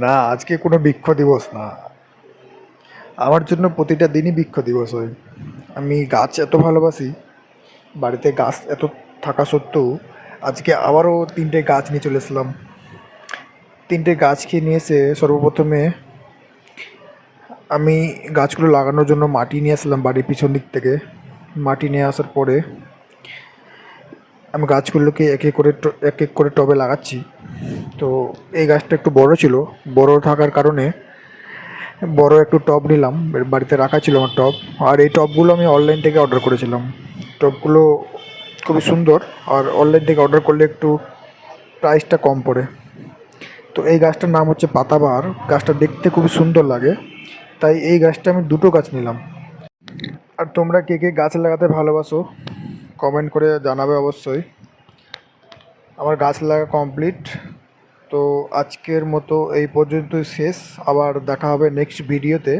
না, আজকে কোনো বৃক্ষ দিবস না। আমার জন্য প্রতিটা দিনই বৃক্ষ দিবস হয়। আমি গাছ এত ভালোবাসি, বাড়িতে গাছ এত থাকা সত্ত্বেও আজকে আবারও ৩টে গাছ নিয়ে চলে এসলাম। ৩টে গাছকে নিয়ে এসে সর্বপ্রথমে আমি গাছগুলো লাগানোর জন্য মাটি নিয়ে আসলাম বাড়ির পিছন দিক থেকে। মাটি নিয়ে আসার পরে আমি গাছগুলোকে এক এক করে টবে লাগাচ্ছি। তো এই গাছটা একটু বড় ছিল, বড় থাকার কারণে বড় একটু টব নিলাম। বাড়িতে রাখা ছিল আমার টব। আর এই টবগুলো আমি অনলাইন থেকে অর্ডার করেছিলাম। টবগুলো খুবই সুন্দর, আর অনলাইন থেকে অর্ডার করলে একটু প্রাইসটা কম পড়ে। তো এই গাছটার নাম হচ্ছে পাতাবাহার। গাছটা দেখতে খুবই সুন্দর লাগে, তাই এই গাছটা আমি দুটো গাছ নিলাম। আর তোমরা কে কে গাছ লাগাতে ভালোবাসো কমেন্ট করে জানাবে অবশ্যই। আমার গাছ লাগা কমপ্লিট। তো আজকের মতো এই পর্যন্তই শেষ। আবার দেখা হবে নেক্সট ভিডিওতে।